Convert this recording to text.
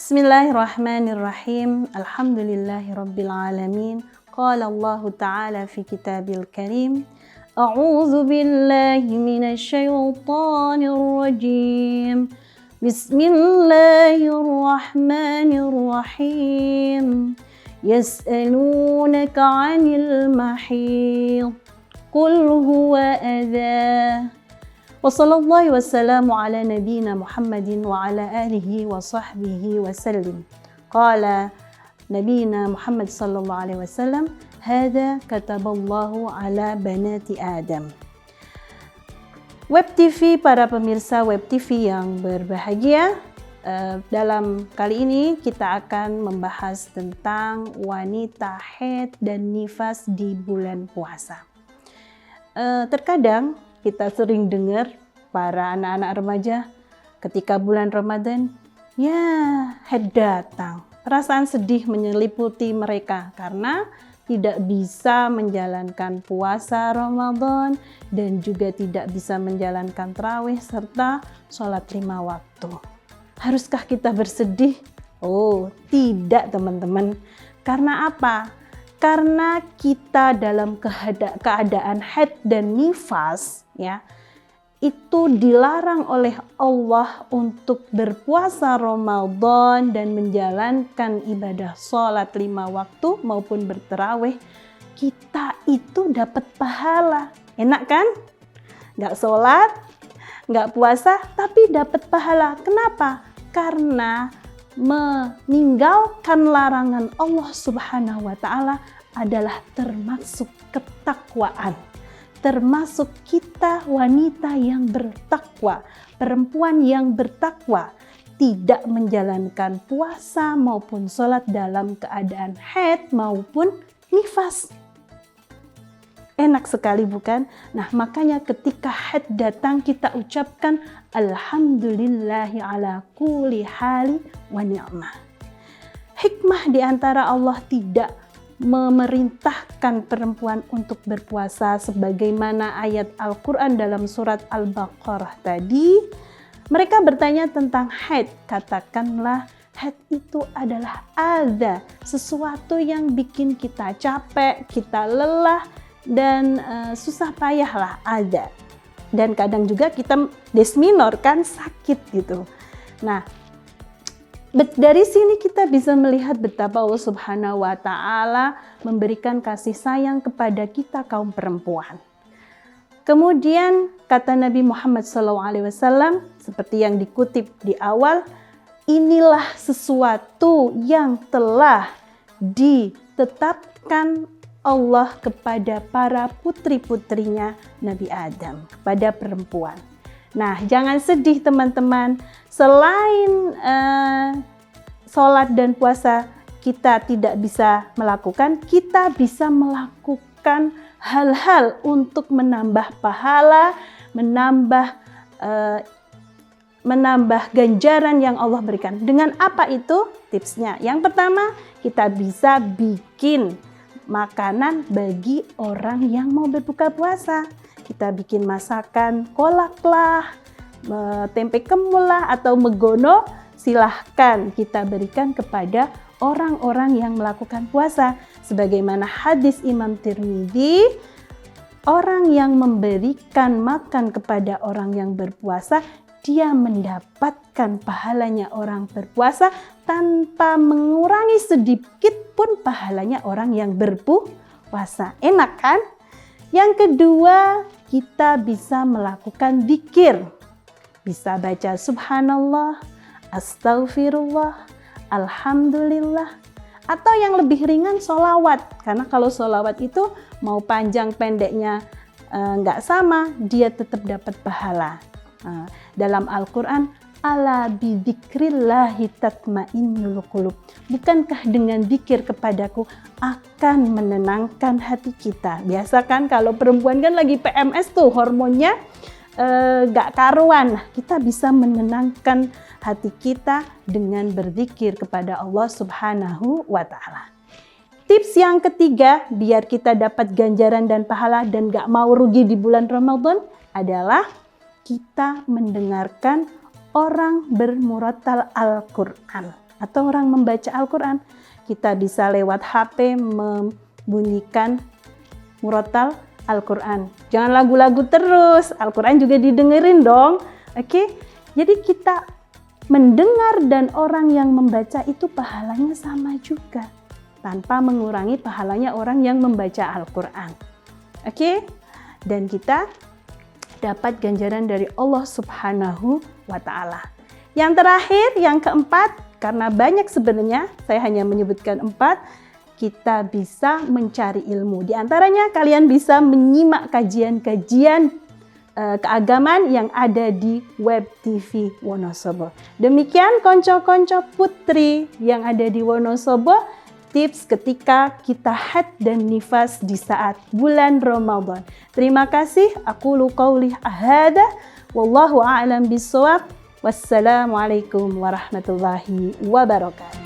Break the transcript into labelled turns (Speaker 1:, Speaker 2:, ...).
Speaker 1: Bismillahirrahmanirrahim. Alhamdulillahirabbil alamin. Qala Allah Ta'ala fi kitabil karim. A'udzu billahi minasy syaithanir rajim. Bismillahirrahmanirrahim. Yas'alunaka 'anil mahid. Qul huwa adza. Wa sallallahu wasallamu ala nabiyyina Muhammadin wa ala alihi wa sahbihi wa sallim. Qala nabiyyina Muhammad sallallahu alaihi wasallam, hadza kataballahu ala banati Adam. Web TV, para pemirsa Web TV yang berbahagia, dalam kali ini kita akan membahas tentang wanita haid dan nifas di bulan puasa. Terkadang kita sering dengar para anak-anak remaja ketika bulan Ramadan, ya haid datang. Perasaan sedih menyeliputi mereka karena tidak bisa menjalankan puasa Ramadan dan juga tidak bisa menjalankan tarawih serta sholat 5 waktu. Haruskah kita bersedih? Oh, tidak teman-teman. Karena apa? Karena kita dalam keadaan haid dan nifas, ya, itu dilarang oleh Allah untuk berpuasa Ramadan dan menjalankan ibadah sholat 5 waktu maupun berterawih. Kita itu dapat pahala. Enak kan? Nggak sholat, nggak puasa, tapi dapat pahala. Kenapa? Karena meninggalkan larangan Allah Subhanahu wa Ta'ala adalah termasuk ketakwaan, termasuk kita wanita yang bertakwa, perempuan yang bertakwa, tidak menjalankan puasa maupun sholat dalam keadaan haid maupun nifas. Enak sekali bukan? Nah, makanya ketika haid datang kita ucapkan alhamdulillahi ala kulli hali wa ni'mah. Hikmah di antara Allah tidak memerintahkan perempuan untuk berpuasa sebagaimana ayat Al-Quran dalam surat Al-Baqarah tadi. Mereka bertanya tentang haid. Katakanlah haid itu adalah adza, sesuatu yang bikin kita capek, kita lelah, dan susah payah lah, ada. Dan kadang juga kita desminor kan, sakit gitu. Nah, dari sini kita bisa melihat betapa Allah Subhanahu wa Ta'ala memberikan kasih sayang kepada kita kaum perempuan. Kemudian kata Nabi Muhammad SAW, seperti yang dikutip di awal, inilah sesuatu yang telah ditetapkan Allah kepada para putri-putrinya Nabi Adam, kepada perempuan. Nah, jangan sedih teman-teman. Selain sholat dan puasa kita tidak bisa melakukan, kita bisa melakukan hal-hal untuk menambah pahala, menambah ganjaran yang Allah berikan. Dengan apa itu tipsnya? Yang pertama, kita bisa bikin makanan bagi orang yang mau berbuka puasa. Kita bikin masakan kolak lah, tempe kemul lah, atau megono, silahkan kita berikan kepada orang-orang yang melakukan puasa. Sebagaimana hadis Imam Tirmidzi, orang yang memberikan makan kepada orang yang berpuasa, dia mendapatkan pahalanya orang berpuasa tanpa mengurangi sedikit pun pahalanya orang yang berpuasa. Enak kan? Yang kedua, kita bisa melakukan dzikir. Bisa baca subhanallah, astaghfirullah, alhamdulillah. Atau yang lebih ringan, sholawat. Karena kalau sholawat itu mau panjang pendeknya nggak sama, dia tetap dapat pahala. Dalam Al-Quran, ala bidzikrillahi tatmainnul qulub. Bukankah dengan dzikir kepadaku akan menenangkan hati kita? Biasa kan kalau perempuan kan lagi PMS tuh, hormonnya gak karuan. Kita bisa menenangkan hati kita dengan berzikir kepada Allah Subhanahu wa Ta'ala. Tips yang ketiga, biar kita dapat ganjaran dan pahala dan gak mau rugi di bulan Ramadan adalah kita mendengarkan orang bermurattal Al-Quran. atau orang membaca Al-Quran. Kita bisa lewat HP membunyikan murotal Al-Quran. Jangan lagu-lagu terus, Al-Quran juga didengerin dong. Oke, jadi kita mendengar dan orang yang membaca itu pahalanya sama juga, tanpa mengurangi pahalanya orang yang membaca Al-Quran. Oke, dan kita dapat ganjaran dari Allah Subhanahu wa Ta'ala. Yang terakhir, yang keempat, karena banyak sebenarnya, saya hanya menyebutkan 4, kita bisa mencari ilmu. Di antaranya kalian bisa menyimak kajian-kajian keagamaan yang ada di Web TV Wonosobo. Demikian konco-konco putri yang ada di Wonosobo, tips ketika kita haid dan nifas di saat bulan Ramadan. Terima kasih. Aku qauli hadza wallahu a'lam bishawab. Wassalamualaikum warahmatullahi wabarakatuh.